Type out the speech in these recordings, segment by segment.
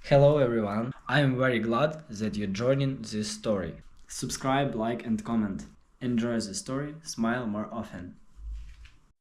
Hello everyone, I am very glad that you're joining this story. Subscribe, like and comment. Enjoy the story, smile more often.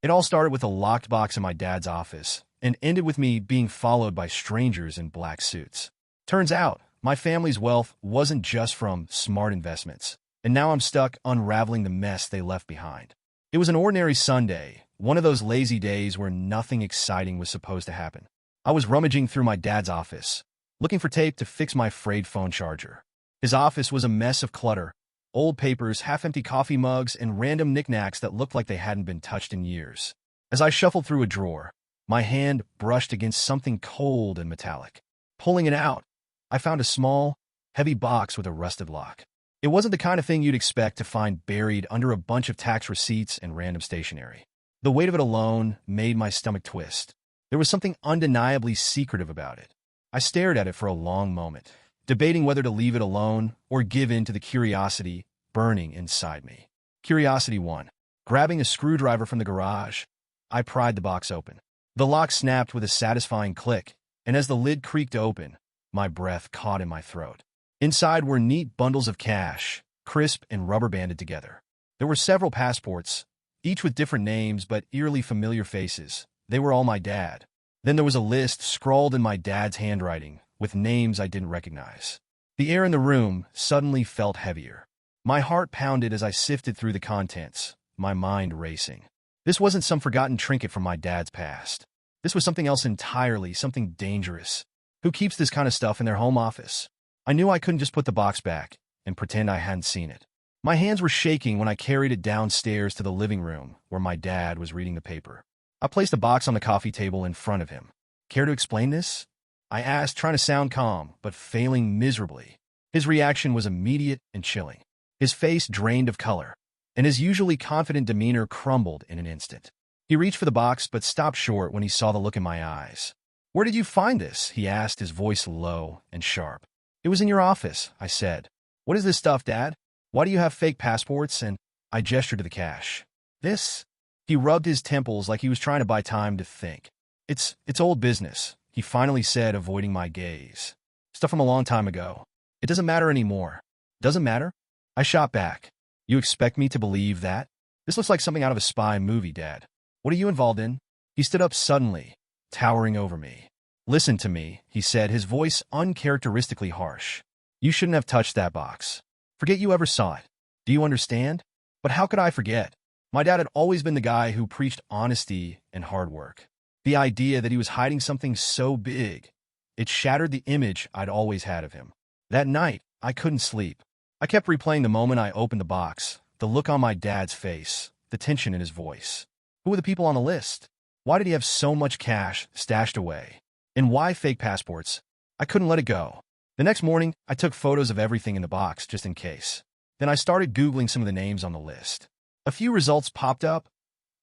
It all started with a locked box in my dad's office and ended with me being followed by strangers in black suits. Turns out, my family's wealth wasn't just from smart investments, and now I'm stuck unraveling the mess they left behind. It was an ordinary Sunday, one of those lazy days where nothing exciting was supposed to happen. I was rummaging through my dad's office, looking for tape to fix my frayed phone charger. His office was a mess of clutter, old papers, half-empty coffee mugs, and random knickknacks that looked like they hadn't been touched in years. As I shuffled through a drawer, my hand brushed against something cold and metallic. Pulling it out, I found a small, heavy box with a rusted lock. It wasn't the kind of thing you'd expect to find buried under a bunch of tax receipts and random stationery. The weight of it alone made my stomach twist. There was something undeniably secretive about it. I stared at it for a long moment, debating whether to leave it alone or give in to the curiosity burning inside me. Curiosity won. Grabbing a screwdriver from the garage, I pried the box open. The lock snapped with a satisfying click, and as the lid creaked open, my breath caught in my throat. Inside were neat bundles of cash, crisp and rubber-banded together. There were several passports, each with different names but eerily familiar faces. They were all my dad. Then there was a list scrawled in my dad's handwriting, with names I didn't recognize. The air in the room suddenly felt heavier. My heart pounded as I sifted through the contents, my mind racing. This wasn't some forgotten trinket from my dad's past. This was something else entirely, something dangerous. Who keeps this kind of stuff in their home office? I knew I couldn't just put the box back and pretend I hadn't seen it. My hands were shaking when I carried it downstairs to the living room where my dad was reading the paper. I placed the box on the coffee table in front of him. Care to explain this? I asked, trying to sound calm, but failing miserably. His reaction was immediate and chilling. His face drained of color, and his usually confident demeanor crumbled in an instant. He reached for the box, but stopped short when he saw the look in my eyes. "Where did you find this?" he asked, his voice low and sharp. "It was in your office," I said. "What is this stuff, Dad? Why do you have fake passports?" And I gestured to the cash. "This?" He rubbed his temples like he was trying to buy time to think. It's old business," he finally said, avoiding my gaze. "Stuff from a long time ago. It doesn't matter anymore." "Doesn't matter?" I shot back. "You expect me to believe that? This looks like something out of a spy movie, Dad. What are you involved in?" He stood up suddenly, towering over me. "Listen to me," he said, his voice uncharacteristically harsh. "You shouldn't have touched that box. Forget you ever saw it. Do you understand?" But how could I forget? My dad had always been the guy who preached honesty and hard work. The idea that he was hiding something so big, it shattered the image I'd always had of him. That night, I couldn't sleep. I kept replaying the moment I opened the box, the look on my dad's face, the tension in his voice. Who were the people on the list? Why did he have so much cash stashed away? And why fake passports? I couldn't let it go. The next morning, I took photos of everything in the box just in case. Then I started Googling some of the names on the list. A few results popped up.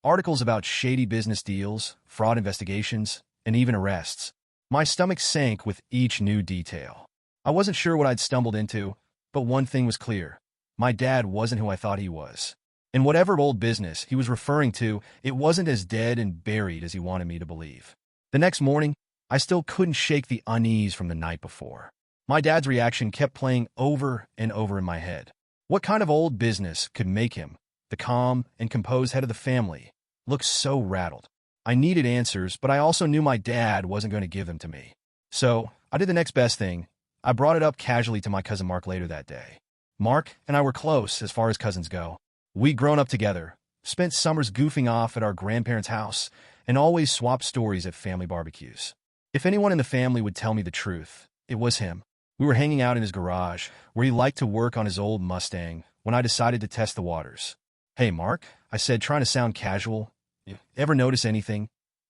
Articles about shady business deals, fraud investigations, and even arrests. My stomach sank with each new detail. I wasn't sure what I'd stumbled into, but one thing was clear. My dad wasn't who I thought he was. And whatever old business he was referring to, it wasn't as dead and buried as he wanted me to believe. The next morning, I still couldn't shake the unease from the night before. My dad's reaction kept playing over and over in my head. What kind of old business could make him, the calm and composed head of the family, look so rattled? I needed answers, but I also knew my dad wasn't going to give them to me. So I did the next best thing. I brought it up casually to my cousin Mark later that day. Mark and I were close as far as cousins go. We'd grown up together, spent summers goofing off at our grandparents' house, and always swapped stories at family barbecues. If anyone in the family would tell me the truth, it was him. We were hanging out in his garage, where he liked to work on his old Mustang, when I decided to test the waters. "Hey, Mark," I said, trying to sound casual. "You ever notice anything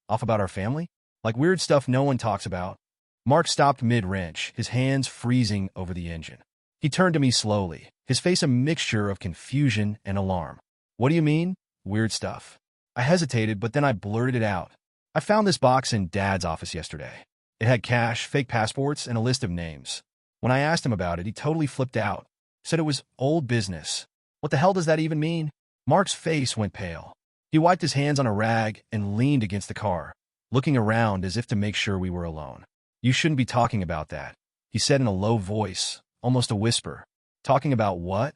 off about our family? Like weird stuff no one talks about?" Mark stopped mid-wrench, his hands freezing over the engine. He turned to me slowly, his face a mixture of confusion and alarm. "What do you mean, weird stuff?" I hesitated, but then I blurted it out. "I found this box in Dad's office yesterday. It had cash, fake passports, and a list of names. When I asked him about it, he totally flipped out, said it was old business. What the hell does that even mean?" Mark's face went pale. He wiped his hands on a rag and leaned against the car, looking around as if to make sure we were alone. "You shouldn't be talking about that," he said in a low voice, almost a whisper. Talking about what?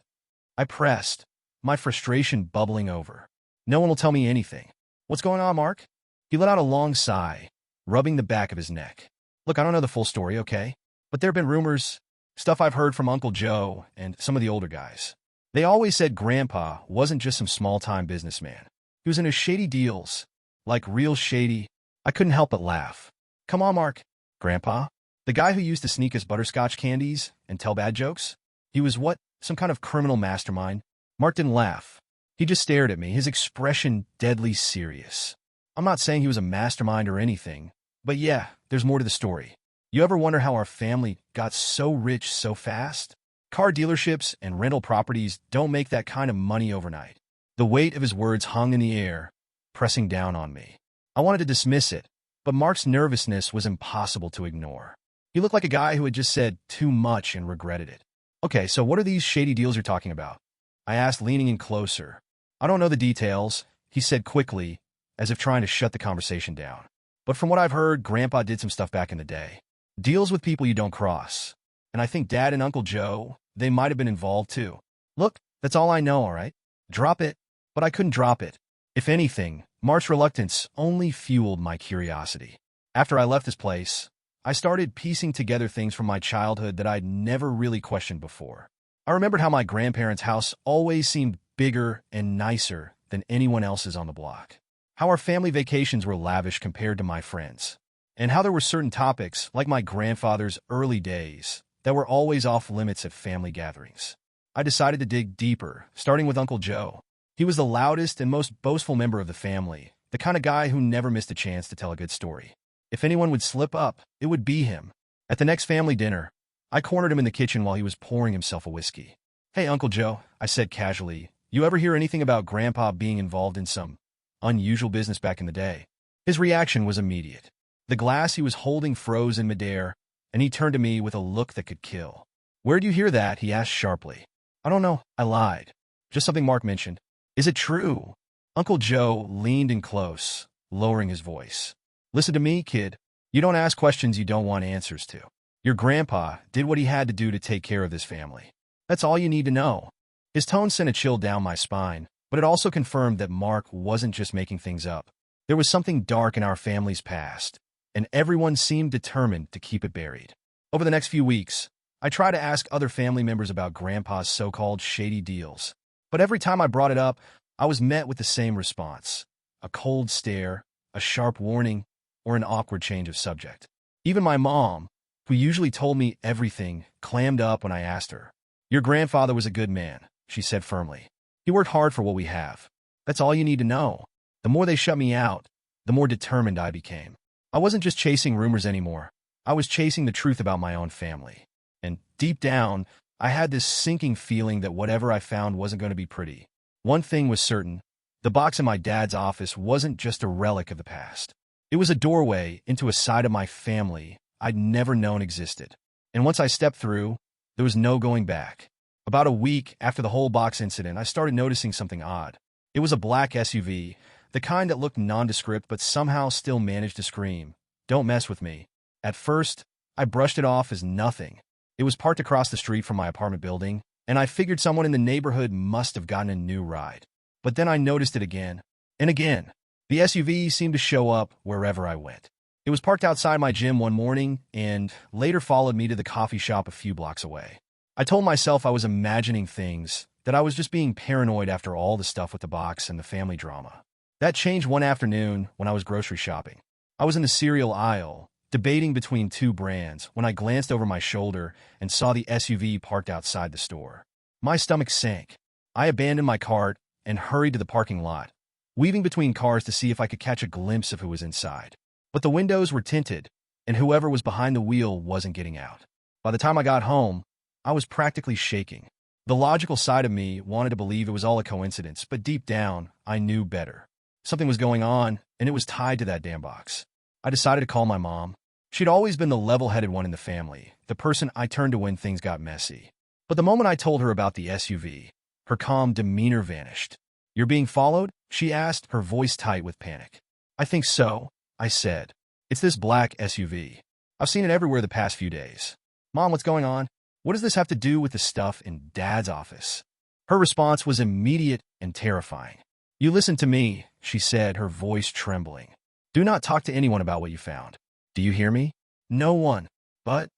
I pressed, my frustration bubbling over. No one will tell me anything. What's going on, Mark? He let out a long sigh, rubbing the back of his neck. Look, I don't know the full story, okay? But there have been rumors, stuff I've heard from Uncle Joe and some of the older guys. They always said Grandpa wasn't just some small-time businessman. He was into shady deals, like real shady. I couldn't help but laugh. Come on, Mark. Grandpa? The guy who used to sneak us butterscotch candies and tell bad jokes? He was what? Some kind of criminal mastermind? Mark didn't laugh. He just stared at me, his expression deadly serious. I'm not saying he was a mastermind or anything, but yeah, there's more to the story. You ever wonder how our family got so rich so fast? Car dealerships and rental properties don't make that kind of money overnight. The weight of his words hung in the air, pressing down on me. I wanted to dismiss it, but Mark's nervousness was impossible to ignore. He looked like a guy who had just said too much and regretted it. Okay, so what are these shady deals you're talking about? I asked, leaning in closer. I don't know the details, he said quickly, as if trying to shut the conversation down. But from what I've heard, Grandpa did some stuff back in the day. Deals with people you don't cross. And I think Dad and Uncle Joe, they might have been involved too. Look, that's all I know, all right? Drop it. But I couldn't drop it. If anything, Mark's reluctance only fueled my curiosity. After I left this place, I started piecing together things from my childhood that I'd never really questioned before. I remembered how my grandparents' house always seemed bigger and nicer than anyone else's on the block. How our family vacations were lavish compared to my friends. And how there were certain topics, like my grandfather's early days, that were always off limits at family gatherings. I decided to dig deeper, starting with Uncle Joe. He was the loudest and most boastful member of the family, the kind of guy who never missed a chance to tell a good story. If anyone would slip up, it would be him. At the next family dinner, I cornered him in the kitchen while he was pouring himself a whiskey. Hey, Uncle Joe, I said casually, you ever hear anything about Grandpa being involved in some unusual business back in the day? His reaction was immediate. The glass he was holding froze in midair, and he turned to me with a look that could kill. Where'd you hear that? He asked sharply. I don't know. I lied. Just something Mark mentioned. Is it true? Uncle Joe leaned in close, lowering his voice. Listen to me, kid. You don't ask questions you don't want answers to. Your grandpa did what he had to do to take care of this family. That's all you need to know. His tone sent a chill down my spine, but it also confirmed that Mark wasn't just making things up. There was something dark in our family's past, and everyone seemed determined to keep it buried. Over the next few weeks, I tried to ask other family members about Grandpa's so-called shady deals. But every time I brought it up, I was met with the same response. A cold stare, a sharp warning, or an awkward change of subject. Even my mom, who usually told me everything, clammed up when I asked her. Your grandfather was a good man, she said firmly. He worked hard for what we have. That's all you need to know. The more they shut me out, the more determined I became. I wasn't just chasing rumors anymore. I was chasing the truth about my own family. And deep down, I had this sinking feeling that whatever I found wasn't going to be pretty. One thing was certain. The box in my dad's office wasn't just a relic of the past. It was a doorway into a side of my family I'd never known existed. And once I stepped through, there was no going back. About a week after the whole box incident, I started noticing something odd. It was a black SUV, the kind that looked nondescript but somehow still managed to scream, "Don't mess with me." At first, I brushed it off as nothing. It was parked across the street from my apartment building, and I figured someone in the neighborhood must have gotten a new ride. But then I noticed it again, and again. The SUV seemed to show up wherever I went. It was parked outside my gym one morning and later followed me to the coffee shop a few blocks away. I told myself I was imagining things, that I was just being paranoid after all the stuff with the box and the family drama. That changed one afternoon when I was grocery shopping. I was in the cereal aisle, debating between two brands, when I glanced over my shoulder and saw the SUV parked outside the store. My stomach sank. I abandoned my cart and hurried to the parking lot, weaving between cars to see if I could catch a glimpse of who was inside. But the windows were tinted, and whoever was behind the wheel wasn't getting out. By the time I got home, I was practically shaking. The logical side of me wanted to believe it was all a coincidence, but deep down, I knew better. Something was going on, and it was tied to that damn box. I decided to call my mom. She'd always been the level-headed one in the family, the person I turned to when things got messy. But the moment I told her about the SUV, her calm demeanor vanished. "You're being followed?" she asked, her voice tight with panic. "I think so," I said. "It's this black SUV. I've seen it everywhere the past few days." Mom, what's going on? What does this have to do with the stuff in Dad's office? Her response was immediate and terrifying. You listen to me, she said, her voice trembling. Do not talk to anyone about what you found. Do you hear me? No one. But?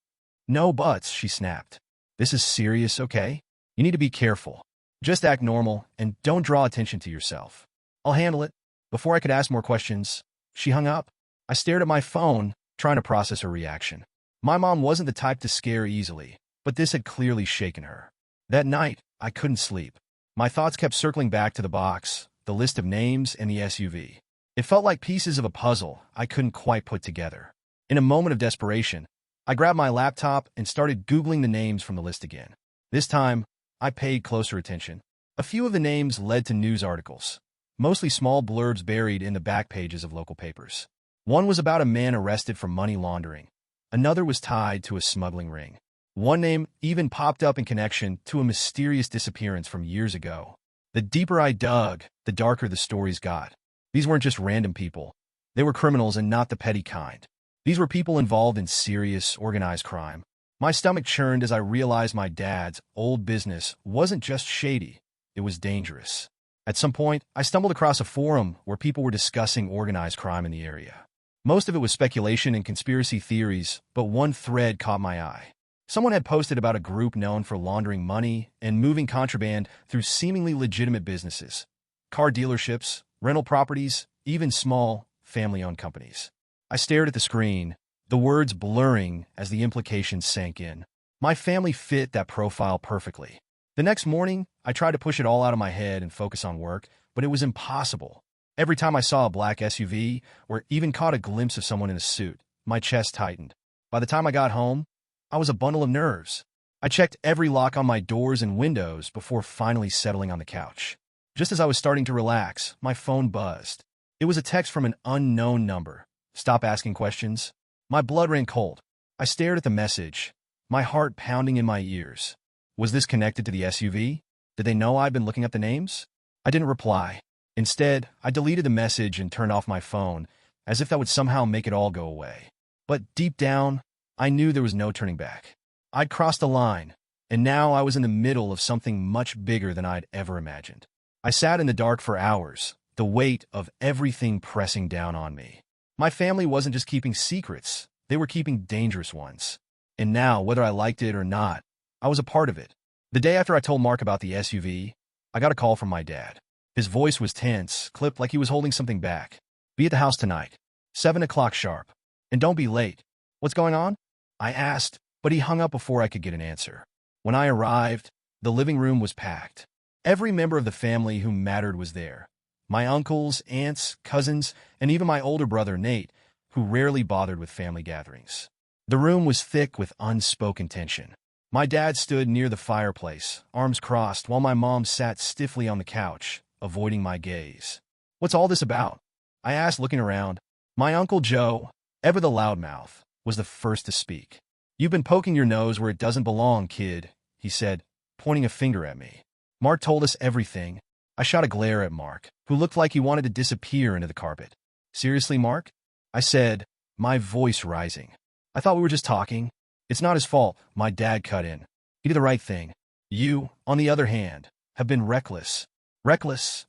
No buts, she snapped. This is serious, okay? You need to be careful. Just act normal and don't draw attention to yourself. I'll handle it. Before I could ask more questions, she hung up. I stared at my phone, trying to process her reaction. My mom wasn't the type to scare easily, but this had clearly shaken her. That night, I couldn't sleep. My thoughts kept circling back to the box, the list of names, and the SUV. It felt like pieces of a puzzle I couldn't quite put together. In a moment of desperation, I grabbed my laptop and started Googling the names from the list again. This time, I paid closer attention. A few of the names led to news articles, mostly small blurbs buried in the back pages of local papers. One was about a man arrested for money laundering. Another was tied to a smuggling ring. One name even popped up in connection to a mysterious disappearance from years ago. The deeper I dug, the darker the stories got. These weren't just random people. They were criminals and not the petty kind. These were people involved in serious, organized crime. My stomach churned as I realized my dad's old business wasn't just shady, it was dangerous. At some point, I stumbled across a forum where people were discussing organized crime in the area. Most of it was speculation and conspiracy theories, but one thread caught my eye. Someone had posted about a group known for laundering money and moving contraband through seemingly legitimate businesses. Car dealerships, rental properties, even small, family-owned companies. I stared at the screen, the words blurring as the implications sank in. My family fit that profile perfectly. The next morning, I tried to push it all out of my head and focus on work, but it was impossible. Every time I saw a black SUV or even caught a glimpse of someone in a suit, my chest tightened. By the time I got home, I was a bundle of nerves. I checked every lock on my doors and windows before finally settling on the couch. Just as I was starting to relax, my phone buzzed. It was a text from an unknown number. Stop asking questions. My blood ran cold. I stared at the message, my heart pounding in my ears. Was this connected to the SUV? Did they know I'd been looking up the names? I didn't reply. Instead, I deleted the message and turned off my phone, as if that would somehow make it all go away. But deep down, I knew there was no turning back. I'd crossed a line, and now I was in the middle of something much bigger than I'd ever imagined. I sat in the dark for hours, the weight of everything pressing down on me. My family wasn't just keeping secrets, they were keeping dangerous ones. And now, whether I liked it or not, I was a part of it. The day after I told Mark about the SUV, I got a call from my dad. His voice was tense, clipped like he was holding something back. Be at the house tonight, 7 o'clock sharp. And don't be late. What's going on? I asked, but he hung up before I could get an answer. When I arrived, the living room was packed. Every member of the family who mattered was there. My uncles, aunts, cousins, and even my older brother, Nate, who rarely bothered with family gatherings. The room was thick with unspoken tension. My dad stood near the fireplace, arms crossed, while my mom sat stiffly on the couch, avoiding my gaze. What's all this about? I asked, looking around. My Uncle Joe, ever the loudmouth, was the first to speak. You've been poking your nose where it doesn't belong, kid, he said, pointing a finger at me. Mark told us everything. I shot a glare at Mark, who looked like he wanted to disappear into the carpet. Seriously, Mark? I said, my voice rising. I thought we were just talking. It's not his fault, my dad cut in. He did the right thing. You, on the other hand, have been reckless. Reckless?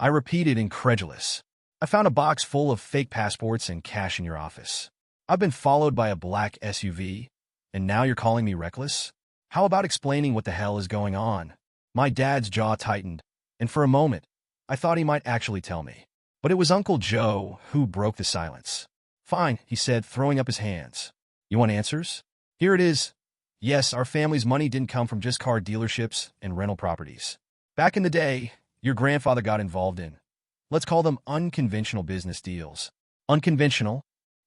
I repeated, incredulous. I found a box full of fake passports and cash in your office. I've been followed by a black SUV, and now you're calling me reckless? How about explaining what the hell is going on? My dad's jaw tightened, and for a moment, I thought he might actually tell me. But it was Uncle Joe who broke the silence. Fine, he said, throwing up his hands. You want answers? Here it is. Yes, our family's money didn't come from just car dealerships and rental properties. Back in the day, your grandfather got involved in, let's call them unconventional business deals. Unconventional?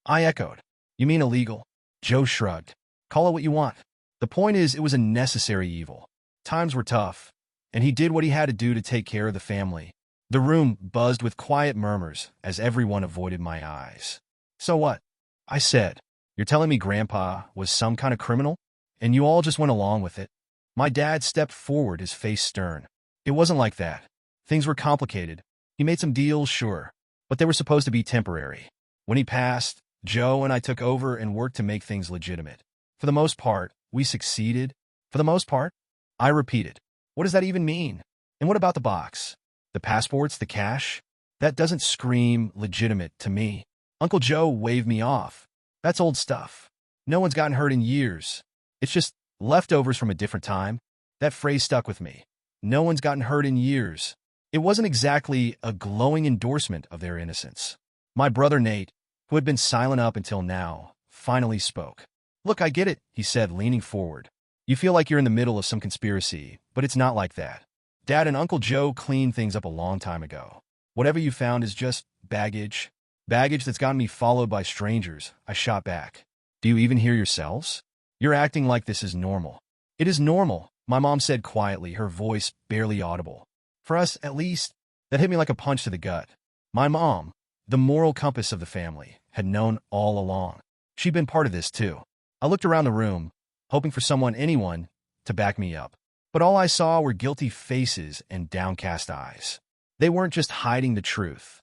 I echoed. You mean illegal? Joe shrugged. Call it what you want. The point is, it was a necessary evil. Times were tough, and he did what he had to do to take care of the family. The room buzzed with quiet murmurs as everyone avoided my eyes. So what? I said. You're telling me Grandpa was some kind of criminal? And you all just went along with it? My dad stepped forward, his face stern. It wasn't like that. Things were complicated. He made some deals, sure, but they were supposed to be temporary. When he passed, Joe and I took over and worked to make things legitimate. For the most part, We succeeded? For the most part? I repeated. What does that even mean? And what about the box? The passports, the cash? That doesn't scream legitimate to me. Uncle Joe waved me off. That's old stuff. No one's gotten hurt in years. It's just leftovers from a different time. That phrase stuck with me. No one's gotten hurt in years. It wasn't exactly a glowing endorsement of their innocence. My brother Nate, who had been silent up until now, finally spoke. Look, I get it, he said, leaning forward. You feel like you're in the middle of some conspiracy, but it's not like that. Dad and Uncle Joe cleaned things up a long time ago. Whatever you found is just baggage. Baggage that's gotten me followed by strangers, I shot back. Do you even hear yourselves? You're acting like this is normal. It is normal, my mom said quietly, her voice barely audible. For us, at least, that hit me like a punch to the gut. My mom, the moral compass of the family, had known all along. She'd been part of this, too. I looked around the room, hoping for anyone, to back me up. But all I saw were guilty faces and downcast eyes. They weren't just hiding the truth.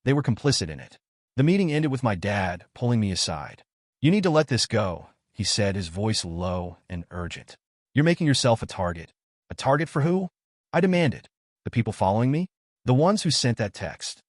They were complicit in it. The meeting ended with my dad pulling me aside. You need to let this go, he said, his voice low and urgent. You're making yourself a target. A target for who? I demanded. The people following me? The ones who sent that text.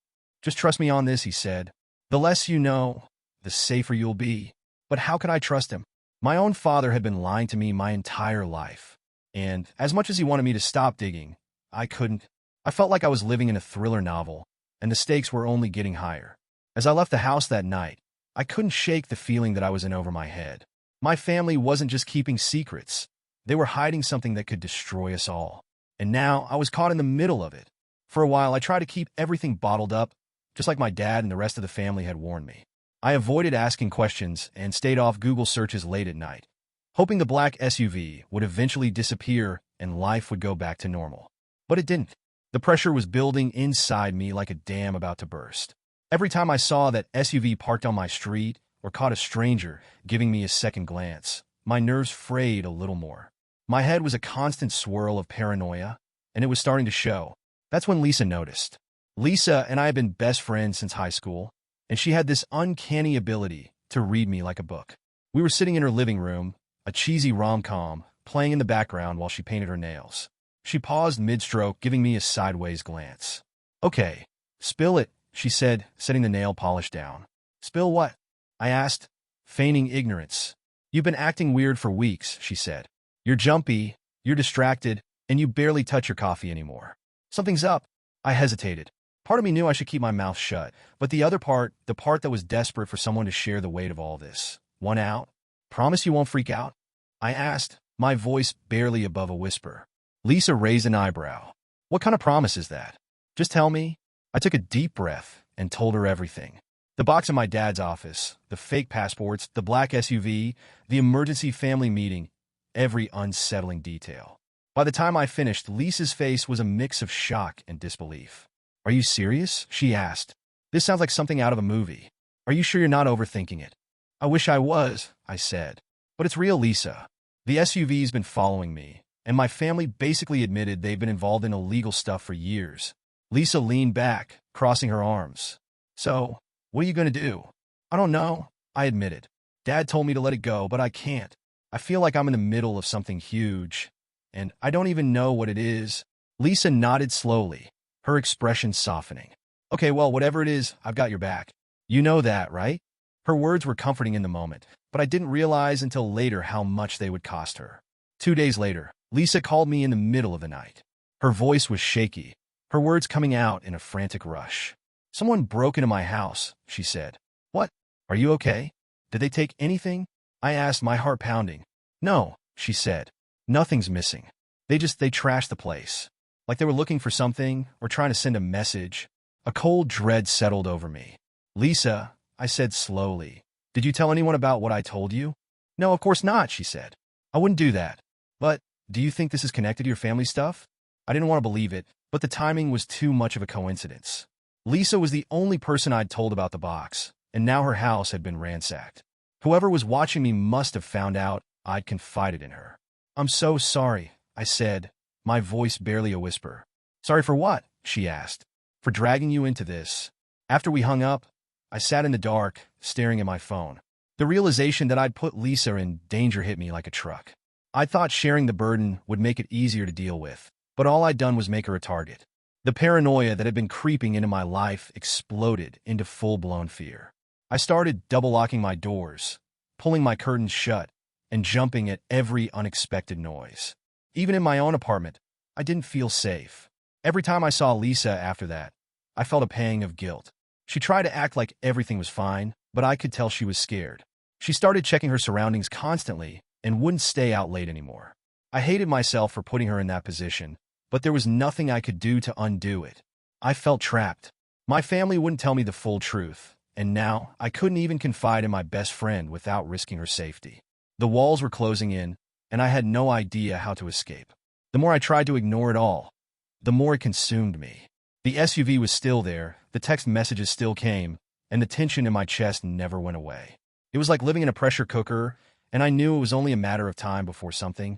Just trust me on this, he said. The less you know, the safer you'll be. But how could I trust him? My own father had been lying to me my entire life. And as much as he wanted me to stop digging, I couldn't. I felt like I was living in a thriller novel, and the stakes were only getting higher. As I left the house that night, I couldn't shake the feeling that I was in over my head. My family wasn't just keeping secrets. They were hiding something that could destroy us all. And now I was caught in the middle of it. For a while, I tried to keep everything bottled up, just like my dad and the rest of the family had warned me. I avoided asking questions and stayed off Google searches late at night, hoping the black SUV would eventually disappear and life would go back to normal. But it didn't. The pressure was building inside me like a dam about to burst. Every time I saw that SUV parked on my street or caught a stranger giving me a second glance, my nerves frayed a little more. My head was a constant swirl of paranoia, and it was starting to show. That's when Lisa noticed. Lisa and I had been best friends since high school, and she had this uncanny ability to read me like a book. We were sitting in her living room, a cheesy rom-com playing in the background while she painted her nails. She paused mid-stroke, giving me a sideways glance. Okay, spill it, she said, setting the nail polish down. Spill what? I asked, feigning ignorance. You've been acting weird for weeks, she said. You're jumpy, you're distracted, and you barely touch your coffee anymore. Something's up. I hesitated. Part of me knew I should keep my mouth shut, but the other part, the part that was desperate for someone to share the weight of all this. One out? Promise you won't freak out? I asked, my voice barely above a whisper. Lisa raised an eyebrow. What kind of promise is that? Just tell me. I took a deep breath and told her everything. The box in my dad's office, the fake passports, the black SUV, the emergency family meeting, every unsettling detail. By the time I finished, Lisa's face was a mix of shock and disbelief. Are you serious? She asked. This sounds like something out of a movie. Are you sure you're not overthinking it? I wish I was, I said. But it's real, Lisa. The SUV's been following me, and my family basically admitted they've been involved in illegal stuff for years. Lisa leaned back, crossing her arms. So, what are you going to do? I don't know, I admitted. Dad told me to let it go, but I can't. I feel like I'm in the middle of something huge, and I don't even know what it is. Lisa nodded slowly, her expression softening. Okay, well, whatever it is, I've got your back. You know that, right? Her words were comforting in the moment, but I didn't realize until later how much they would cost her. 2 days later, Lisa called me in the middle of the night. Her voice was shaky, her words coming out in a frantic rush. Someone broke into my house, she said. What? Are you okay? Did they take anything? I asked, my heart pounding. No, she said. Nothing's missing. They trashed the place. Like they were looking for something or trying to send a message. A cold dread settled over me. Lisa, I said slowly, did you tell anyone about what I told you? No, of course not, she said. I wouldn't do that. But, do you think this is connected to your family stuff? I didn't want to believe it, but the timing was too much of a coincidence. Lisa was the only person I'd told about the box, and now her house had been ransacked. Whoever was watching me must have found out I'd confided in her. I'm so sorry, I said, my voice barely a whisper. Sorry for what? She asked. For dragging you into this. After we hung up, I sat in the dark, staring at my phone. The realization that I'd put Lisa in danger hit me like a truck. I thought sharing the burden would make it easier to deal with, but all I'd done was make her a target. The paranoia that had been creeping into my life exploded into full-blown fear. I started double-locking my doors, pulling my curtains shut, and jumping at every unexpected noise. Even in my own apartment, I didn't feel safe. Every time I saw Lisa after that, I felt a pang of guilt. She tried to act like everything was fine, but I could tell she was scared. She started checking her surroundings constantly and wouldn't stay out late anymore. I hated myself for putting her in that position, but there was nothing I could do to undo it. I felt trapped. My family wouldn't tell me the full truth, and now I couldn't even confide in my best friend without risking her safety. The walls were closing in, and I had no idea how to escape. The more I tried to ignore it all, the more it consumed me. The SUV was still there, the text messages still came, and the tension in my chest never went away. It was like living in a pressure cooker, and I knew it was only a matter of time before something,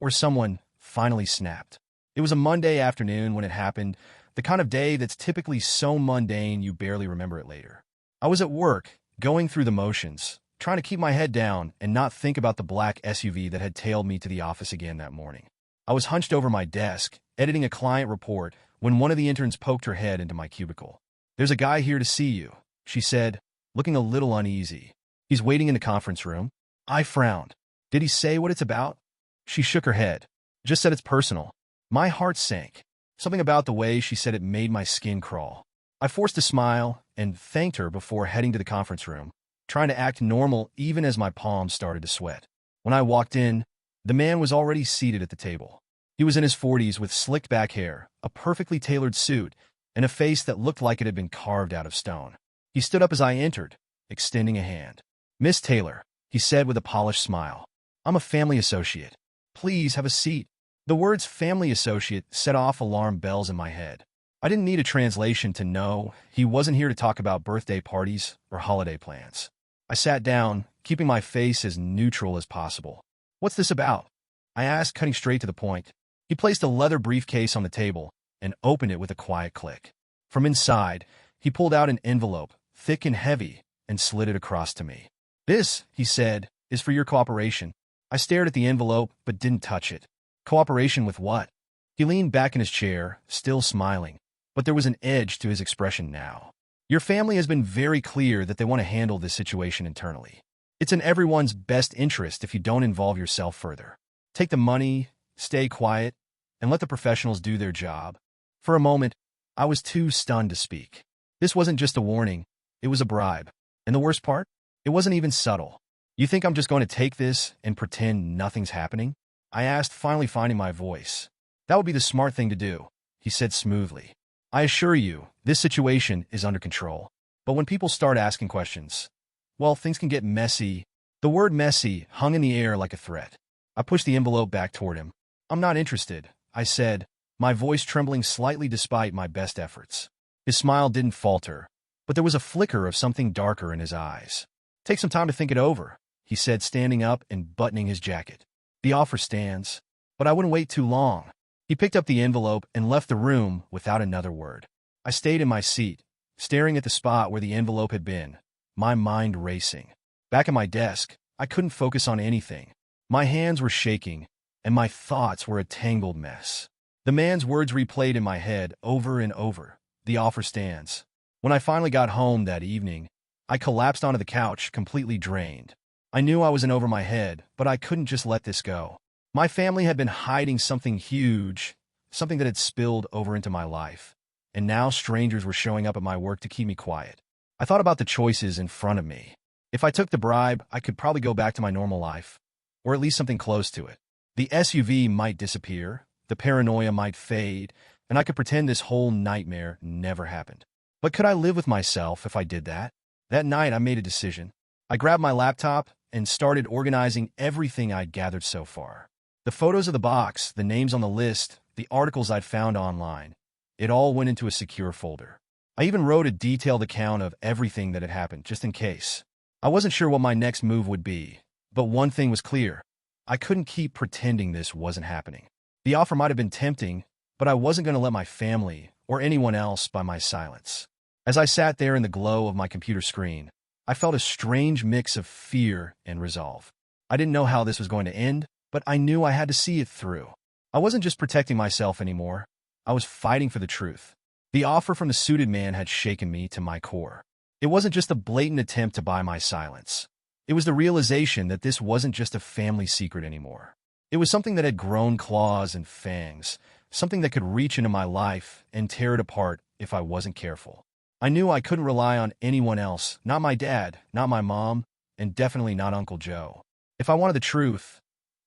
or someone, finally snapped. It was a Monday afternoon when it happened, the kind of day that's typically so mundane you barely remember it later. I was at work, going through the motions, trying to keep my head down and not think about the black SUV that had tailed me to the office again that morning. I was hunched over my desk, editing a client report, when one of the interns poked her head into my cubicle. "There's a guy here to see you," she said, looking a little uneasy. "He's waiting in the conference room." I frowned. "Did he say what it's about?" She shook her head. "Just said it's personal." My heart sank. Something about the way she said it made my skin crawl. I forced a smile and thanked her before heading to the conference room, trying to act normal even as my palms started to sweat. When I walked in, the man was already seated at the table. He was in his 40s with slicked back hair, a perfectly tailored suit, and a face that looked like it had been carved out of stone. He stood up as I entered, extending a hand. "Miss Taylor," he said with a polished smile. "I'm a family associate. Please have a seat." The words family associate set off alarm bells in my head. I didn't need a translation to know he wasn't here to talk about birthday parties or holiday plans. I sat down, keeping my face as neutral as possible. "What's this about?" I asked, cutting straight to the point. He placed a leather briefcase on the table and opened it with a quiet click. From inside, he pulled out an envelope, thick and heavy, and slid it across to me. "This," he said, "is for your cooperation." I stared at the envelope but didn't touch it. Cooperation with what? He leaned back in his chair, still smiling, but there was an edge to his expression now. "Your family has been very clear that they want to handle this situation internally. It's in everyone's best interest if you don't involve yourself further. Take the money, stay quiet, and let the professionals do their job." For a moment, I was too stunned to speak. This wasn't just a warning, it was a bribe. And the worst part? It wasn't even subtle. "You think I'm just going to take this and pretend nothing's happening?" I asked, finally finding my voice. "That would be the smart thing to do," he said smoothly. "I assure you, this situation is under control. But when people start asking questions, well, things can get messy." The word messy hung in the air like a threat. I pushed the envelope back toward him. "I'm not interested," I said, my voice trembling slightly despite my best efforts. His smile didn't falter, but there was a flicker of something darker in his eyes. "Take some time to think it over," he said, standing up and buttoning his jacket. "The offer stands, but I wouldn't wait too long." He picked up the envelope and left the room without another word. I stayed in my seat, staring at the spot where the envelope had been, my mind racing. Back at my desk, I couldn't focus on anything. My hands were shaking, and my thoughts were a tangled mess. The man's words replayed in my head over and over. The offer stands. When I finally got home that evening, I collapsed onto the couch, completely drained. I knew I was in over my head, but I couldn't just let this go. My family had been hiding something huge, something that had spilled over into my life, and now strangers were showing up at my work to keep me quiet. I thought about the choices in front of me. If I took the bribe, I could probably go back to my normal life, or at least something close to it. The SUV might disappear, the paranoia might fade, and I could pretend this whole nightmare never happened. But could I live with myself if I did that? That night, I made a decision. I grabbed my laptop and started organizing everything I'd gathered so far. The photos of the box, the names on the list, the articles I'd found online. It all went into a secure folder. I even wrote a detailed account of everything that had happened, just in case. I wasn't sure what my next move would be, but one thing was clear. I couldn't keep pretending this wasn't happening. The offer might have been tempting, but I wasn't going to let my family or anyone else by my silence. As I sat there in the glow of my computer screen, I felt a strange mix of fear and resolve. I didn't know how this was going to end, but I knew I had to see it through. I wasn't just protecting myself anymore. I was fighting for the truth. The offer from the suited man had shaken me to my core. It wasn't just a blatant attempt to buy my silence. It was the realization that this wasn't just a family secret anymore. It was something that had grown claws and fangs, something that could reach into my life and tear it apart if I wasn't careful. I knew I couldn't rely on anyone else, not my dad, not my mom, and definitely not Uncle Joe. If I wanted the truth,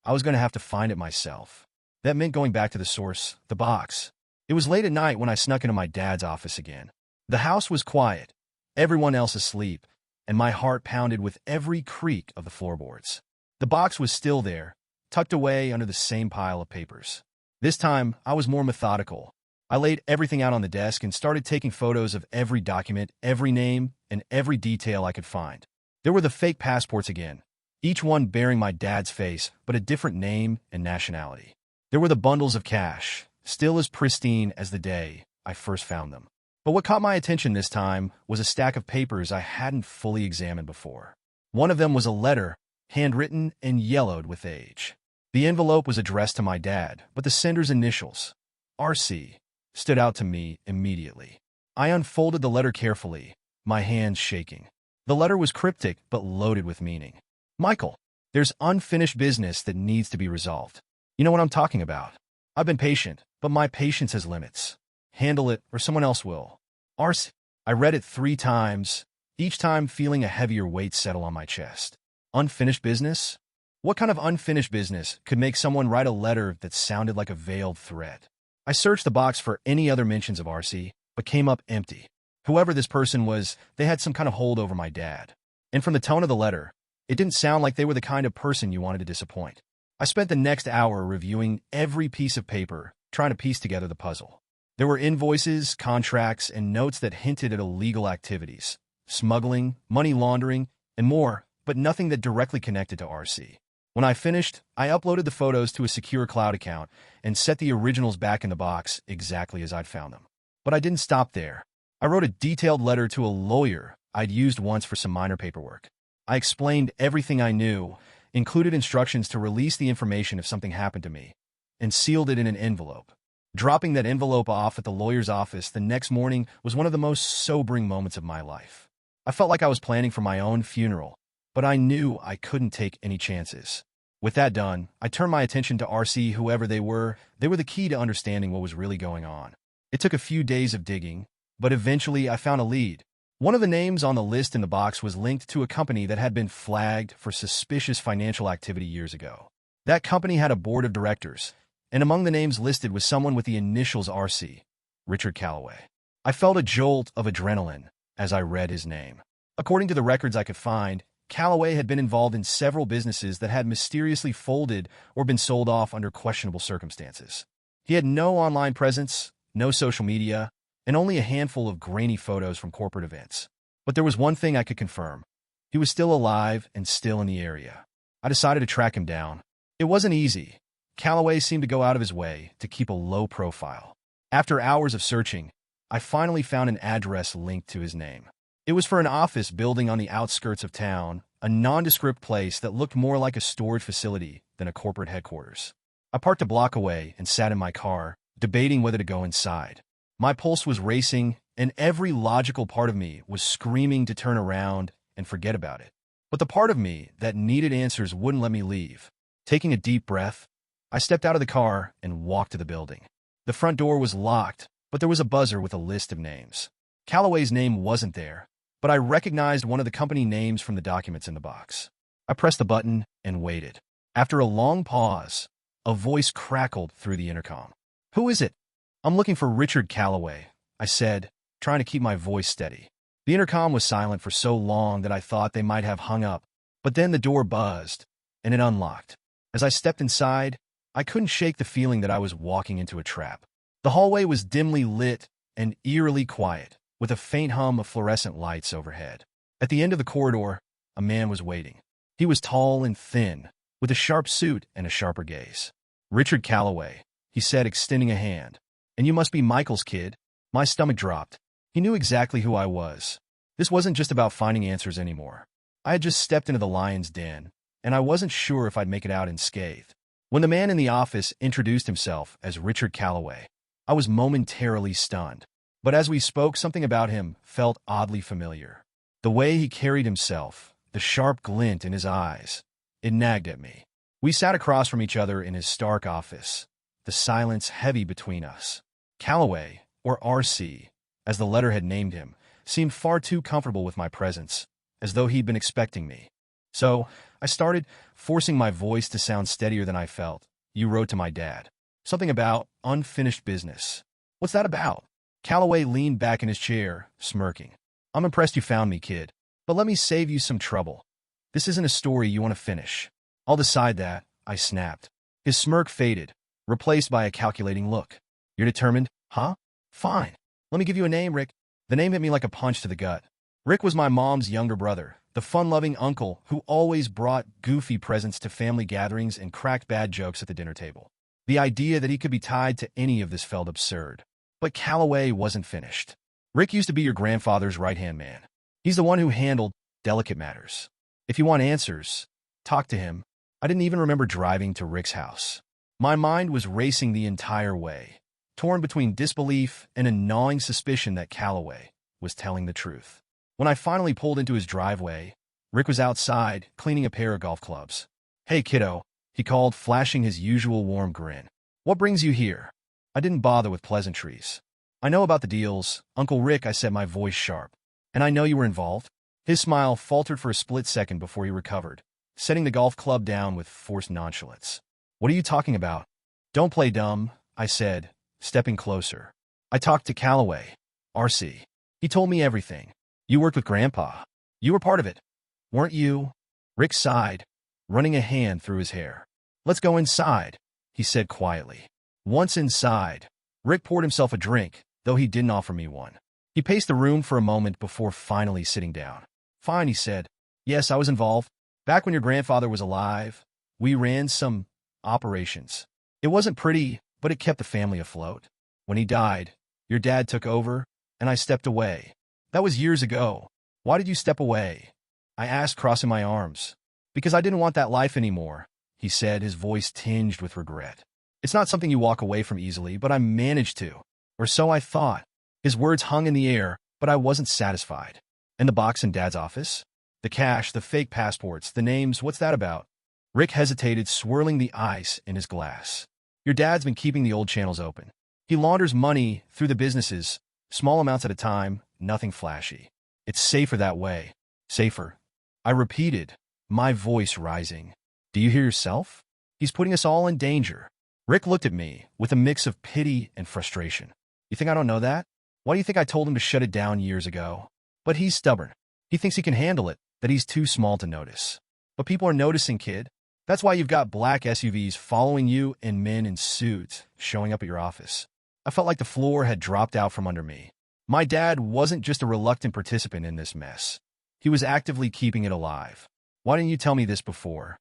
I was going to have to find it myself. That meant going back to the source, the box. It was late at night when I snuck into my dad's office again. The house was quiet, everyone else asleep, and my heart pounded with every creak of the floorboards. The box was still there, tucked away under the same pile of papers. This time, I was more methodical. I laid everything out on the desk and started taking photos of every document, every name, and every detail I could find. There were the fake passports again, each one bearing my dad's face, but a different name and nationality. There were the bundles of cash, still as pristine as the day I first found them. But what caught my attention this time was a stack of papers I hadn't fully examined before. One of them was a letter, handwritten and yellowed with age. The envelope was addressed to my dad, but the sender's initials, RC, stood out to me immediately. I unfolded the letter carefully, my hands shaking. The letter was cryptic but loaded with meaning. Michael, there's unfinished business that needs to be resolved. You know what I'm talking about. I've been patient, but my patience has limits. Handle it, or someone else will. RC. I read it 3 times, each time feeling a heavier weight settle on my chest. Unfinished business? What kind of unfinished business could make someone write a letter that sounded like a veiled threat? I searched the box for any other mentions of RC, but came up empty. Whoever this person was, they had some kind of hold over my dad. And from the tone of the letter, it didn't sound like they were the kind of person you wanted to disappoint. I spent the next hour reviewing every piece of paper, trying to piece together the puzzle. There were invoices, contracts, and notes that hinted at illegal activities, smuggling, money laundering, and more, but nothing that directly connected to RC. When I finished, I uploaded the photos to a secure cloud account and set the originals back in the box exactly as I'd found them. But I didn't stop there. I wrote a detailed letter to a lawyer I'd used once for some minor paperwork. I explained everything I knew, included instructions to release the information if something happened to me, and sealed it in an envelope. Dropping that envelope off at the lawyer's office the next morning was one of the most sobering moments of my life. I felt like I was planning for my own funeral, but I knew I couldn't take any chances. With that done, I turned my attention to RC, whoever they were. They were the key to understanding what was really going on. It took a few days of digging, but eventually I found a lead. One of the names on the list in the box was linked to a company that had been flagged for suspicious financial activity years ago. That company had a board of directors, and among the names listed was someone with the initials RC, Richard Calloway. I felt a jolt of adrenaline as I read his name. According to the records I could find, Calloway had been involved in several businesses that had mysteriously folded or been sold off under questionable circumstances. He had no online presence, no social media, and only a handful of grainy photos from corporate events. But there was one thing I could confirm. He was still alive and still in the area. I decided to track him down. It wasn't easy. Calloway seemed to go out of his way to keep a low profile. After hours of searching, I finally found an address linked to his name. It was for an office building on the outskirts of town, a nondescript place that looked more like a storage facility than a corporate headquarters. I parked a block away and sat in my car, debating whether to go inside. My pulse was racing, and every logical part of me was screaming to turn around and forget about it. But the part of me that needed answers wouldn't let me leave. Taking a deep breath, I stepped out of the car and walked to the building. The front door was locked, but there was a buzzer with a list of names. Calloway's name wasn't there, but I recognized one of the company names from the documents in the box. I pressed the button and waited. After a long pause, a voice crackled through the intercom. "Who is it?" "I'm looking for Richard Calloway," I said, trying to keep my voice steady. The intercom was silent for so long that I thought they might have hung up, but then the door buzzed, and it unlocked. As I stepped inside, I couldn't shake the feeling that I was walking into a trap. The hallway was dimly lit and eerily quiet, with a faint hum of fluorescent lights overhead. At the end of the corridor, a man was waiting. He was tall and thin, with a sharp suit and a sharper gaze. "Richard Calloway," he said, extending a hand. "And you must be Michael's kid." My stomach dropped. He knew exactly who I was. This wasn't just about finding answers anymore. I had just stepped into the lion's den, and I wasn't sure if I'd make it out unscathed. When the man in the office introduced himself as Richard Calloway, I was momentarily stunned. But as we spoke, something about him felt oddly familiar. The way he carried himself, the sharp glint in his eyes, it nagged at me. We sat across from each other in his stark office, the silence heavy between us. Calloway, or R.C., as the letter had named him, seemed far too comfortable with my presence, as though he'd been expecting me. So, I started, forcing my voice to sound steadier than I felt. You wrote to my dad. Something about unfinished business. What's that about? Calloway leaned back in his chair, smirking. I'm impressed you found me, kid. But let me save you some trouble. This isn't a story you want to finish. I'll decide that, I snapped. His smirk faded, replaced by a calculating look. You're determined, huh? Fine. Let me give you a name, Rick. The name hit me like a punch to the gut. Rick was my mom's younger brother, the fun-loving uncle who always brought goofy presents to family gatherings and cracked bad jokes at the dinner table. The idea that he could be tied to any of this felt absurd. But Calloway wasn't finished. Rick used to be your grandfather's right-hand man. He's the one who handled delicate matters. If you want answers, talk to him. I didn't even remember driving to Rick's house. My mind was racing the entire way, torn between disbelief and a gnawing suspicion that Calloway was telling the truth. When I finally pulled into his driveway, Rick was outside, cleaning a pair of golf clubs. Hey, kiddo, he called, flashing his usual warm grin. What brings you here? I didn't bother with pleasantries. I know about the deals, Uncle Rick, I said, my voice sharp. And I know you were involved. His smile faltered for a split second before he recovered, setting the golf club down with forced nonchalance. What are you talking about? Don't play dumb, I said, stepping closer. I talked to Calloway, R.C. He told me everything. You worked with Grandpa. You were part of it, weren't you? Rick sighed, running a hand through his hair. Let's go inside, he said quietly. Once inside, Rick poured himself a drink, though he didn't offer me one. He paced the room for a moment before finally sitting down. Fine, he said. Yes, I was involved. Back when your grandfather was alive, we ran some operations. It wasn't pretty, but it kept the family afloat. When he died, your dad took over, and I stepped away. That was years ago. Why did you step away? I asked, crossing my arms. Because I didn't want that life anymore, he said, his voice tinged with regret. It's not something you walk away from easily, but I managed to. Or so I thought. His words hung in the air, but I wasn't satisfied. And the box in Dad's office? The cash, the fake passports, the names, what's that about? Rick hesitated, swirling the ice in his glass. Your dad's been keeping the old channels open. He launders money through the businesses, small amounts at a time, nothing flashy. It's safer that way. Safer. I repeated, my voice rising. Do you hear yourself? He's putting us all in danger. Rick looked at me with a mix of pity and frustration. You think I don't know that? Why do you think I told him to shut it down years ago? But he's stubborn. He thinks he can handle it, that he's too small to notice. But people are noticing, kid. That's why you've got black SUVs following you and men in suits showing up at your office. I felt like the floor had dropped out from under me. My dad wasn't just a reluctant participant in this mess. He was actively keeping it alive. Why didn't you tell me this before?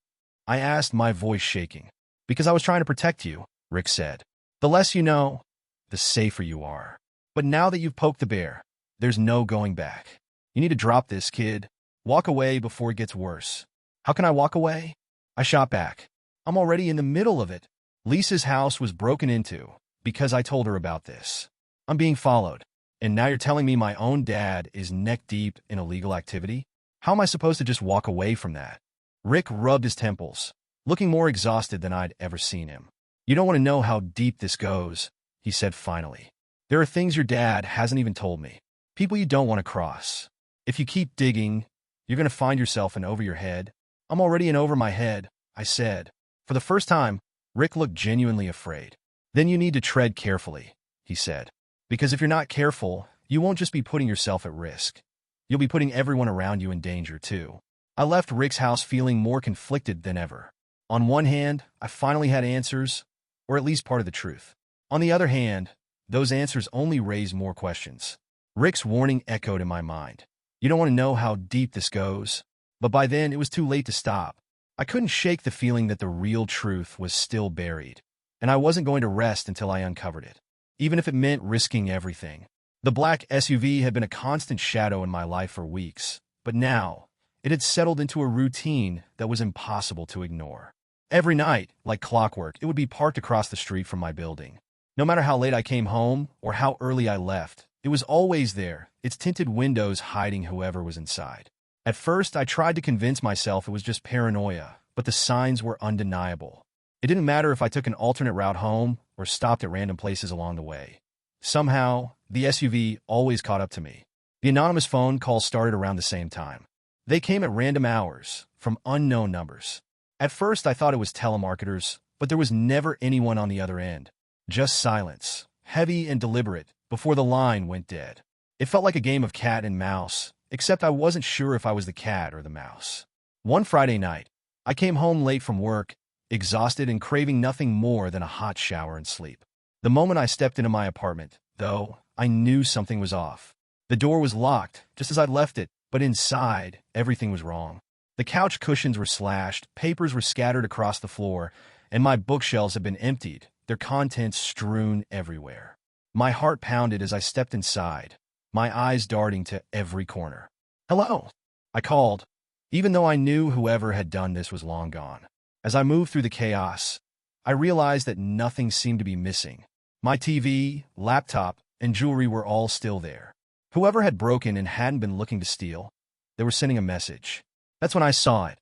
I asked, my voice shaking. Because I was trying to protect you, Rick said. The less you know, the safer you are. But now that you've poked the bear, there's no going back. You need to drop this, kid. Walk away before it gets worse. How can I walk away? I shot back. I'm already in the middle of it. Lisa's house was broken into because I told her about this. I'm being followed. And now you're telling me my own dad is neck-deep in illegal activity? How am I supposed to just walk away from that? Rick rubbed his temples, looking more exhausted than I'd ever seen him. You don't want to know how deep this goes, he said finally. There are things your dad hasn't even told me. People you don't want to cross. If you keep digging, you're going to find yourself in over your head. I'm already in over my head, I said. For the first time, Rick looked genuinely afraid. Then you need to tread carefully, he said. Because if you're not careful, you won't just be putting yourself at risk. You'll be putting everyone around you in danger, too. I left Rick's house feeling more conflicted than ever. On one hand, I finally had answers, or at least part of the truth. On the other hand, those answers only raised more questions. Rick's warning echoed in my mind. You don't want to know how deep this goes. But by then, it was too late to stop. I couldn't shake the feeling that the real truth was still buried, and I wasn't going to rest until I uncovered it, even if it meant risking everything. The black SUV had been a constant shadow in my life for weeks, but now, it had settled into a routine that was impossible to ignore. Every night, like clockwork, it would be parked across the street from my building. No matter how late I came home or how early I left, it was always there, its tinted windows hiding whoever was inside. At first, I tried to convince myself it was just paranoia, but the signs were undeniable. It didn't matter if I took an alternate route home or stopped at random places along the way. Somehow, the SUV always caught up to me. The anonymous phone calls started around the same time. They came at random hours, from unknown numbers. At first, I thought it was telemarketers, but there was never anyone on the other end. Just silence, heavy and deliberate, before the line went dead. It felt like a game of cat and mouse, except I wasn't sure if I was the cat or the mouse. One Friday night, I came home late from work, exhausted and craving nothing more than a hot shower and sleep. The moment I stepped into my apartment, though, I knew something was off. The door was locked, just as I'd left it, but inside, everything was wrong. The couch cushions were slashed, papers were scattered across the floor, and my bookshelves had been emptied, their contents strewn everywhere. My heart pounded as I stepped inside, my eyes darting to every corner. "Hello," I called, even though I knew whoever had done this was long gone. As I moved through the chaos, I realized that nothing seemed to be missing. My TV, laptop, and jewelry were all still there. Whoever had broken and hadn't been looking to steal, they were sending a message. That's when I saw it.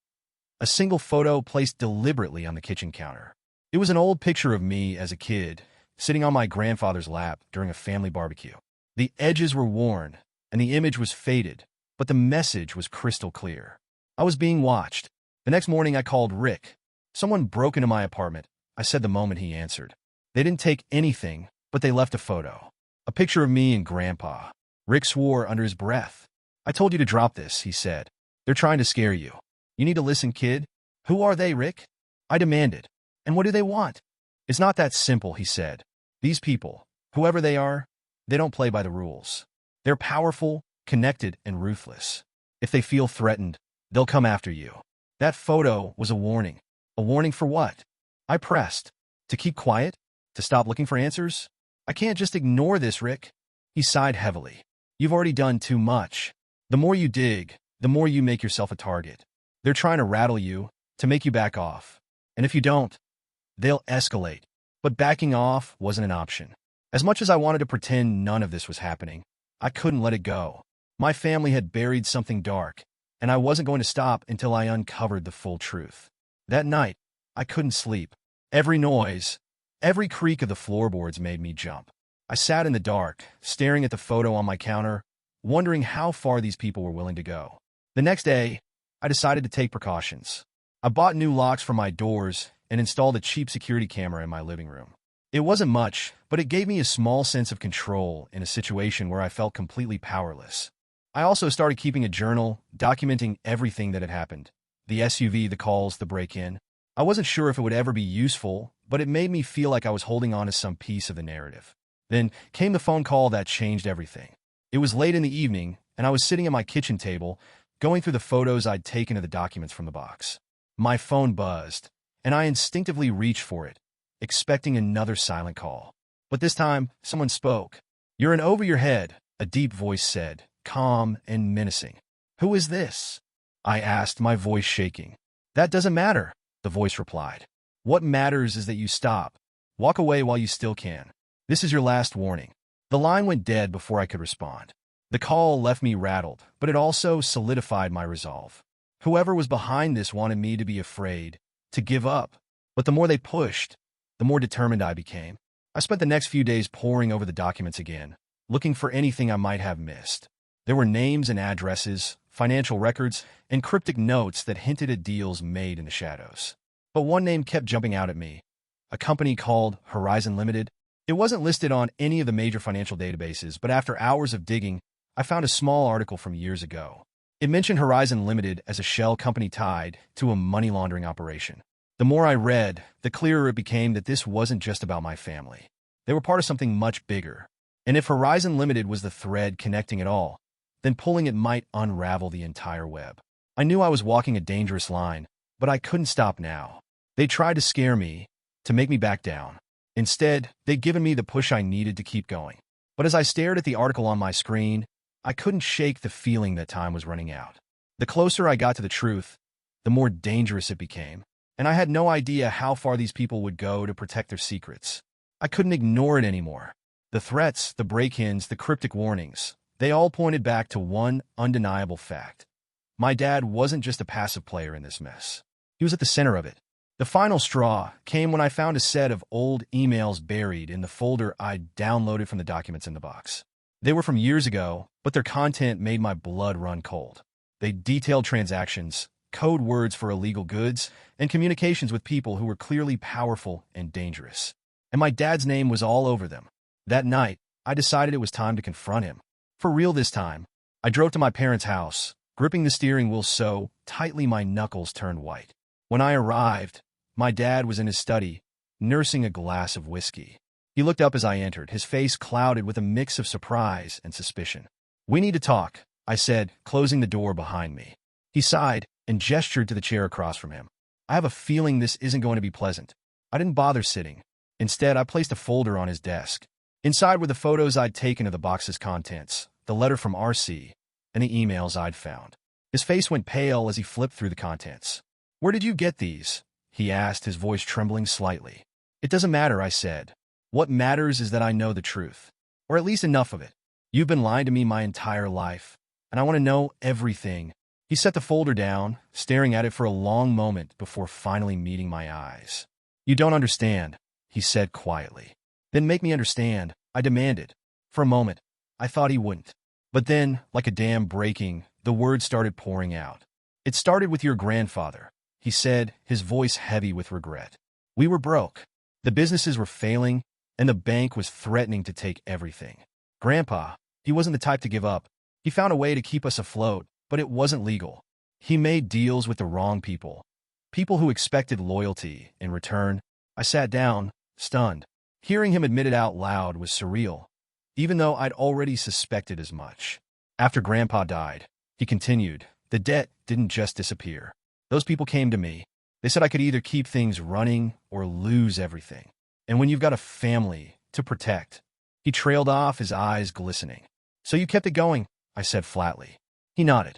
A single photo placed deliberately on the kitchen counter. It was an old picture of me as a kid, sitting on my grandfather's lap during a family barbecue. The edges were worn, and the image was faded, but the message was crystal clear. I was being watched. The next morning, I called Rick. Someone broke into my apartment, I said the moment he answered. They didn't take anything, but they left a photo. A picture of me and Grandpa. Rick swore under his breath. "I told you to drop this," he said. "They're trying to scare you. You need to listen, kid." "Who are they, Rick?" I demanded. "And what do they want?" "It's not that simple," he said. "These people, whoever they are, they don't play by the rules. They're powerful, connected, and ruthless. If they feel threatened, they'll come after you." That photo was a warning. A warning for what? I pressed. To keep quiet? To stop looking for answers? "I can't just ignore this, Rick." He sighed heavily. "You've already done too much. The more you dig, the more you make yourself a target. They're trying to rattle you, to make you back off. And if you don't, they'll escalate." But backing off wasn't an option. As much as I wanted to pretend none of this was happening, I couldn't let it go. My family had buried something dark, and I wasn't going to stop until I uncovered the full truth. That night, I couldn't sleep. Every noise, every creak of the floorboards made me jump. I sat in the dark, staring at the photo on my counter, wondering how far these people were willing to go. The next day, I decided to take precautions. I bought new locks for my doors and installed a cheap security camera in my living room. It wasn't much, but it gave me a small sense of control in a situation where I felt completely powerless. I also started keeping a journal, documenting everything that had happened. The SUV, the calls, the break-in. I wasn't sure if it would ever be useful, but it made me feel like I was holding on to some piece of the narrative. Then came the phone call that changed everything. It was late in the evening, and I was sitting at my kitchen table, going through the photos I'd taken of the documents from the box. My phone buzzed, and I instinctively reached for it, expecting another silent call. But this time, someone spoke. "You're in over your head," a deep voice said, calm and menacing. "Who is this?" I asked, my voice shaking. "That doesn't matter," the voice replied. "What matters is that you stop. Walk away while you still can. This is your last warning." The line went dead before I could respond. The call left me rattled, but it also solidified my resolve. Whoever was behind this wanted me to be afraid, to give up. But the more they pushed, the more determined I became. I spent the next few days poring over the documents again, looking for anything I might have missed. There were names and addresses, financial records, and cryptic notes that hinted at deals made in the shadows. But one name kept jumping out at me, a company called Horizon Limited. It wasn't listed on any of the major financial databases, but after hours of digging, I found a small article from years ago. It mentioned Horizon Limited as a shell company tied to a money laundering operation. The more I read, the clearer it became that this wasn't just about my family. They were part of something much bigger. And if Horizon Limited was the thread connecting it all, then pulling it might unravel the entire web. I knew I was walking a dangerous line, but I couldn't stop now. They tried to scare me, to make me back down. Instead, they'd given me the push I needed to keep going. But as I stared at the article on my screen, I couldn't shake the feeling that time was running out. The closer I got to the truth, the more dangerous it became. and I had no idea how far these people would go to protect their secrets. I couldn't ignore it anymore. The threats, the break-ins, the cryptic warnings, they all pointed back to one undeniable fact. My dad wasn't just a passive player in this mess. He was at the center of it. The final straw came when I found a set of old emails buried in the folder I'd downloaded from the documents in the box. They were from years ago, but their content made my blood run cold. They detailed transactions, code words for illegal goods, and communications with people who were clearly powerful and dangerous. And my dad's name was all over them. That night, I decided it was time to confront him. For real this time. I drove to my parents' house, gripping the steering wheel so tightly my knuckles turned white. When I arrived, my dad was in his study, nursing a glass of whiskey. He looked up as I entered, his face clouded with a mix of surprise and suspicion. "We need to talk," I said, closing the door behind me. He sighed and gestured to the chair across from him. "I have a feeling this isn't going to be pleasant." I didn't bother sitting. Instead, I placed a folder on his desk. Inside were the photos I'd taken of the box's contents, the letter from RC, and the emails I'd found. His face went pale as he flipped through the contents. "Where did you get these?" he asked, his voice trembling slightly. "It doesn't matter," I said. "What matters is that I know the truth, or at least enough of it. You've been lying to me my entire life, and I want to know everything." He set the folder down, staring at it for a long moment before finally meeting my eyes. "You don't understand," he said quietly. "Then make me understand," I demanded. For a moment, I thought he wouldn't. But then, like a dam breaking, the words started pouring out. "It started with your grandfather," he said, his voice heavy with regret. "We were broke. The businesses were failing, and the bank was threatening to take everything. Grandpa, he wasn't the type to give up. He found a way to keep us afloat, but it wasn't legal. He made deals with the wrong people. People who expected loyalty in return." I sat down, stunned. Hearing him admit it out loud was surreal, even though I'd already suspected as much. "After Grandpa died," he continued, "the debt didn't just disappear. Those people came to me. They said I could either keep things running or lose everything. And when you've got a family to protect..." He trailed off, his eyes glistening. "So you kept it going," I said flatly. He nodded.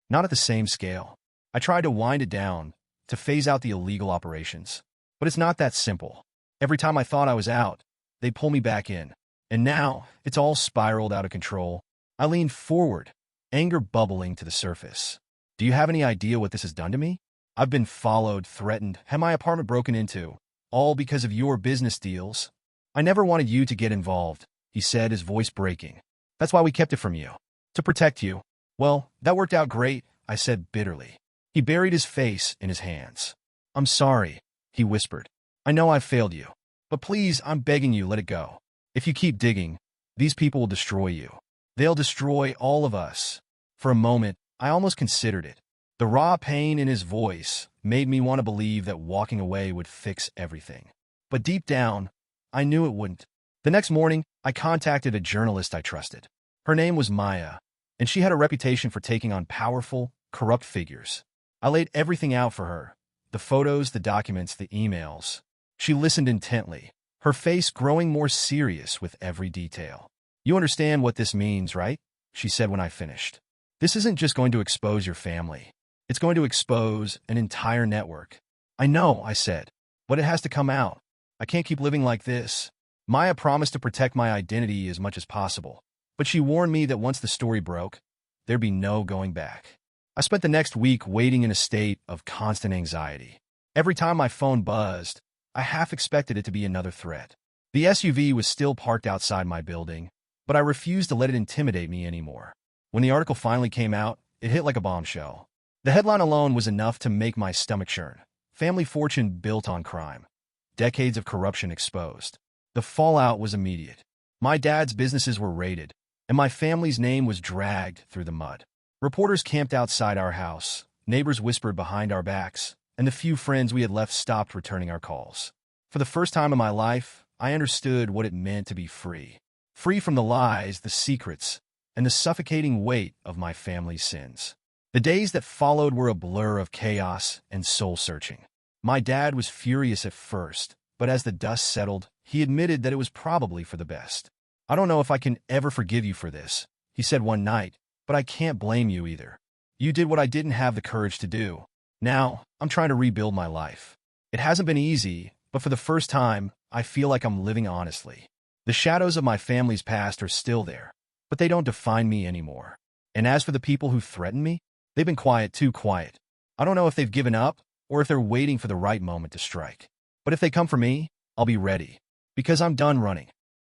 "Not at the same scale. I tried to wind it down, to phase out the illegal operations. But it's not that simple. Every time I thought I was out, they'd pull me back in. And now, it's all spiraled out of control." I leaned forward, anger bubbling to the surface. "Do you have any idea what this has done to me? I've been followed, threatened, had my apartment broken into, all because of your business deals. I never wanted you to get involved," he said, his voice breaking. "That's why we kept it from you. To protect you." "Well, that worked out great," I said bitterly. He buried his face in his hands. "I'm sorry," he whispered. "I know I've failed you. But please, I'm begging you, let it go. If you keep digging, these people will destroy you. They'll destroy all of us." For a moment, I almost considered it. The raw pain in his voice made me want to believe that walking away would fix everything. But deep down, I knew it wouldn't. The next morning, I contacted a journalist I trusted. Her name was Maya, and she had a reputation for taking on powerful, corrupt figures. I laid everything out for her. The photos, the documents, the emails. She listened intently, her face growing more serious with every detail. "You understand what this means, right?" she said when I finished. "This isn't just going to expose your family. It's going to expose an entire network." "I know," I said, "but it has to come out. I can't keep living like this." Maya promised to protect my identity as much as possible, but she warned me that once the story broke, there'd be no going back. I spent the next week waiting in a state of constant anxiety. Every time my phone buzzed, I half expected it to be another threat. The SUV was still parked outside my building, but I refused to let it intimidate me anymore. When the article finally came out, it hit like a bombshell. The headline alone was enough to make my stomach churn. "Family fortune built on crime. Decades of corruption exposed." The fallout was immediate. My dad's businesses were raided, and my family's name was dragged through the mud. Reporters camped outside our house, neighbors whispered behind our backs, and the few friends we had left stopped returning our calls. For the first time in my life, I understood what it meant to be free. Free from the lies, the secrets, and the suffocating weight of my family's sins. The days that followed were a blur of chaos and soul-searching. My dad was furious at first, but as the dust settled, he admitted that it was probably for the best. "I don't know if I can ever forgive you for this," he said one night, "but I can't blame you either. You did what I didn't have the courage to do. Now, I'm trying to rebuild my life." It hasn't been easy, but for the first time, I feel like I'm living honestly. The shadows of my family's past are still there, but they don't define me anymore. And as for the people who threaten me, they've been quiet, too quiet. I don't know if they've given up or if they're waiting for the right moment to strike. But if they come for me, I'll be ready. Because I'm done running.